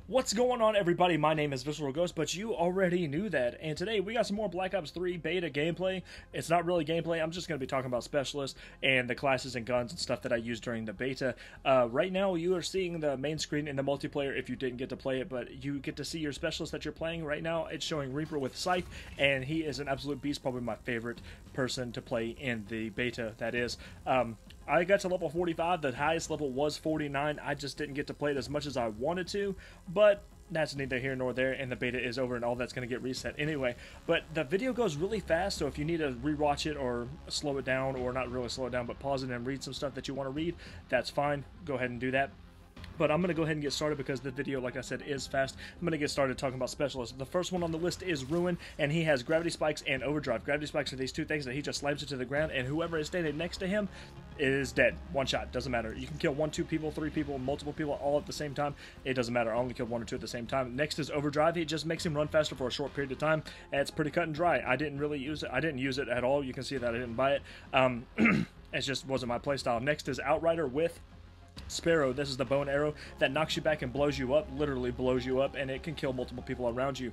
What's going on, everybody? My name is Visceral Ghost, but you already knew that. And today we got some more Black Ops 3 beta gameplay. It's not really gameplay. I'm just going to be talking about specialists and the classes and guns and stuff that I used during the beta. Right now, you are seeing the main screen in the multiplayer if you didn't get to play it, but you get to see your specialist that you're playing. Right now, it's showing Reaper with Scythe, and he is an absolute beast, probably my favorite person to play in the beta, that is. I got to level 45, the highest level was 49, I just didn't get to play it as much as I wanted to, but that's neither here nor there, and the beta is over and all that's going to get reset anyway. But the video goes really fast, so if you need to rewatch it or slow it down, or not really slow it down, but pause it and read some stuff that you want to read, that's fine, go ahead and do that. But I'm going to go ahead and get started because the video, like I said, is fast. I'm going to get started talking about specialists. The first one on the list is Ruin, and he has Gravity Spikes and Overdrive. Gravity Spikes are these two things that he just slams into the ground, and whoever is standing next to him is dead. One shot, doesn't matter. You can kill 1, 2 people, 3 people, multiple people all at the same time. It doesn't matter. I only killed 1 or 2 at the same time. Next is Overdrive. It just makes him run faster for a short period of time, and it's pretty cut and dry. I didn't really use it. I didn't use it at all. You can see that I didn't buy it. It just wasn't my playstyle. Next is Outrider with Sparrow. This is the bow and arrow that knocks you back and blows you up, literally blows you up, and it can kill multiple people around you.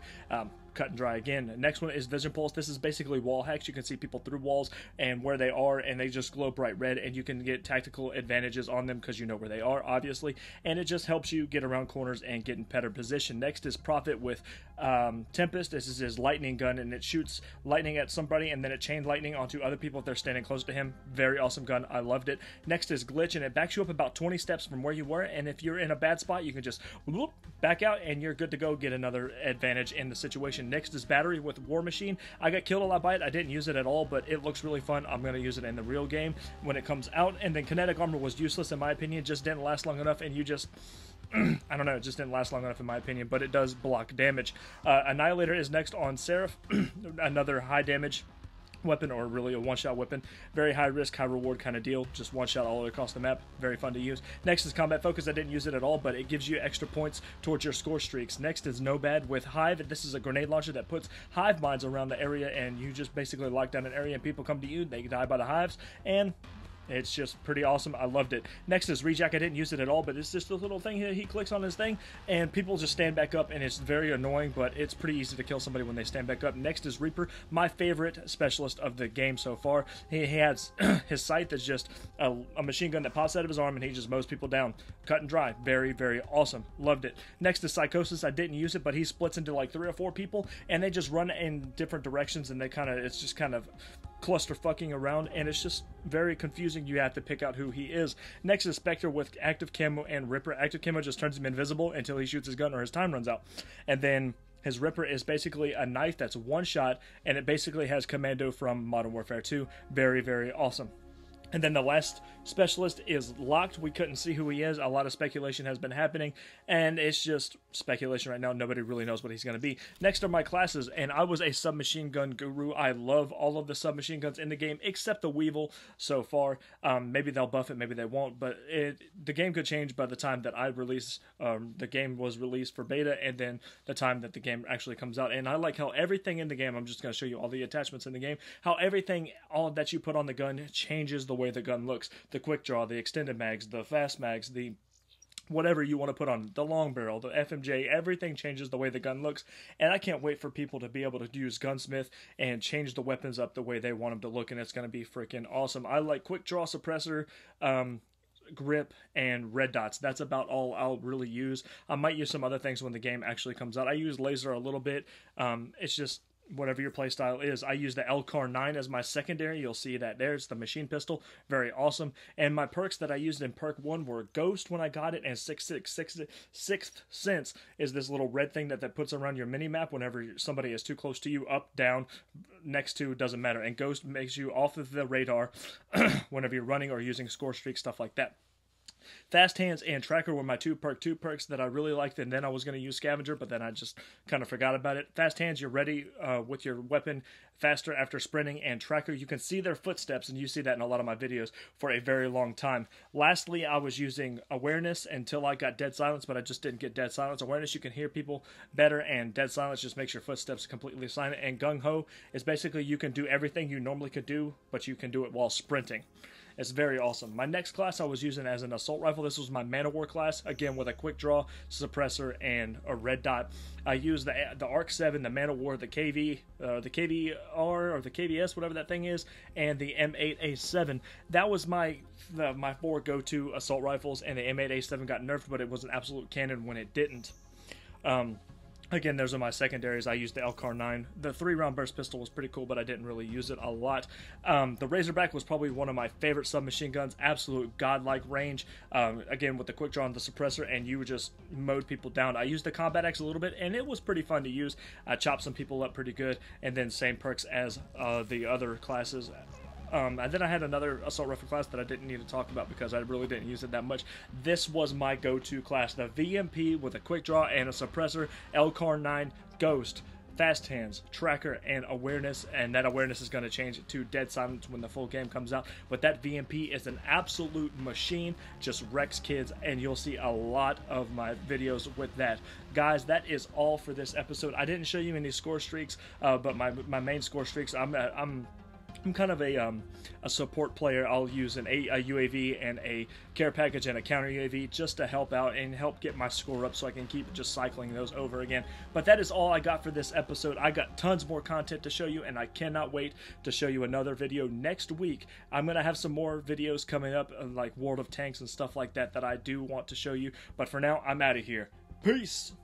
Cut and dry again. Next one is Vision Pulse. This is basically wall hacks. You can see people through walls and where they are, and they just glow bright red, and you can get tactical advantages on them because you know where they are, obviously, and it just helps you get around corners and get in better position. Next is Prophet with Tempest. This is his lightning gun, and it shoots lightning at somebody, and then it chains lightning onto other people if they're standing close to him. Very awesome gun. I loved it. Next is Glitch, and it backs you up about 20 steps from where you were, and if you're in a bad spot, you can just whoop, back out, and you're good to go, get another advantage in the situation. Next is Battery with War Machine. I got killed a lot by it. I didn't use it at all, but it looks really fun. I'm going to use it in the real game when it comes out. And then Kinetic Armor was useless in my opinion. Just didn't last long enough, and you just I don't know, it just didn't last long enough in my opinion, but it does block damage. Annihilator is next on Seraph. Another high damage weapon, or really a one-shot weapon. Very high risk, high reward kind of deal. Just one shot all the way across the map. Very fun to use. Next is Combat Focus. I didn't use it at all, but it gives you extra points towards your score streaks. Next is No Bad with Hive. This is a grenade launcher that puts hive mines around the area, and you just basically lock down an area and people come to you. They die by the hives, and it's just pretty awesome. I loved it. Next is Rejack. I didn't use it at all, but it's just a little thing he clicks on his thing, and people just stand back up, and it's very annoying, but it's pretty easy to kill somebody when they stand back up. Next is Reaper, my favorite specialist of the game so far. He has his Scythe is just a machine gun that pops out of his arm, and he just mows people down. Cut and dry. Very, very awesome. Loved it. Next is Psychosis. I didn't use it, but he splits into like 3 or 4 people, and they just run in different directions, and it's just kind of cluster fucking around, and it's just very confusing. You have to pick out who he is. Next is Spectre with Active Camo and Ripper. Active Camo just turns him invisible until he shoots his gun or his time runs out, and then his Ripper is basically a knife that's one shot, and it basically has Commando from Modern Warfare 2. Very, very awesome. And then the last specialist is Locked. We couldn't see who he is. A lot of speculation has been happening, and it's just speculation right now. Nobody really knows what he's going to be. Next are my classes, and I was a submachine gun guru. I love all of the submachine guns in the game, except the Weevil so far. Maybe they'll buff it, maybe they won't, but the game could change by the time that I release. The game was released for beta, and then the time that the game actually comes out. And I like how everything in the game, I'm just going to show you all the attachments in the game, how everything, all that you put on the gun changes the way the gun looks. The quick draw, the extended mags, the fast mags, the whatever you want to put on, the long barrel, the FMJ, everything changes the way the gun looks, and I can't wait for people to be able to use Gunsmith and change the weapons up the way they want them to look, and it's going to be freaking awesome. I like quick draw suppressor, grip, and red dots. That's about all I'll really use. I might use some other things when the game actually comes out. I use laser a little bit. It's just whatever your playstyle is. I use the Elcar 9 as my secondary. You'll see that there's the machine pistol. Very awesome. And my perks that I used in perk 1 were Ghost when I got it, and Sixth Sense is this little red thing that puts around your mini-map whenever somebody is too close to you, up, down, next to, doesn't matter. And Ghost makes you off of the radar whenever you're running or using score streak, stuff like that. Fast Hands and Tracker were my two perks that I really liked, and then I was going to use Scavenger, but then I just kind of forgot about it. Fast Hands, you're ready with your weapon faster after sprinting, and Tracker, you can see their footsteps, and you see that in a lot of my videos for a very long time. Lastly, I was using Awareness until I got Dead Silence, but I just didn't get Dead Silence. Awareness, you can hear people better, and Dead Silence just makes your footsteps completely silent. And Gung Ho is basically you can do everything you normally could do, but you can do it while sprinting. It's very awesome. My next class I was using as an assault rifle. This was my Man-O-War class, again with a quick draw, suppressor, and a red dot. I used the ARC 7, the Man-O-War, the KV, the KVR or the KVS, whatever that thing is, and the M8A7. That was my 4 go-to assault rifles, and the M8A7 got nerfed, but it was an absolute cannon when it didn't. Again, those are my secondaries. I used the LCAR 9. The 3-round burst pistol was pretty cool, but I didn't really use it a lot. The Razorback was probably one of my favorite submachine guns. Absolute godlike range. Again, with the quick draw and the suppressor, and you would just mowed people down. I used the Combat Axe a little bit, and it was pretty fun to use. I chopped some people up pretty good, and then same perks as the other classes. And then I had another assault rifle class that I didn't need to talk about because I really didn't use it that much. This was my go-to class, the VMP with a quick draw and a suppressor, LCAR 9, Ghost, Fast Hands, Tracker, and Awareness, and that Awareness is going to change to Dead Silence when the full game comes out. But that VMP is an absolute machine, just wrecks kids, and you'll see a lot of my videos with that. Guys, that is all for this episode. I didn't show you any score streaks, but my main score streaks, I'm kind of a support player. I'll use a UAV and a care package and a counter UAV just to help out and help get my score up so I can keep just cycling those over again. But that is all I got for this episode. I got tons more content to show you, and I cannot wait to show you another video next week. I'm going to have some more videos coming up, like World of Tanks and stuff like that I do want to show you. But for now, I'm out of here. Peace!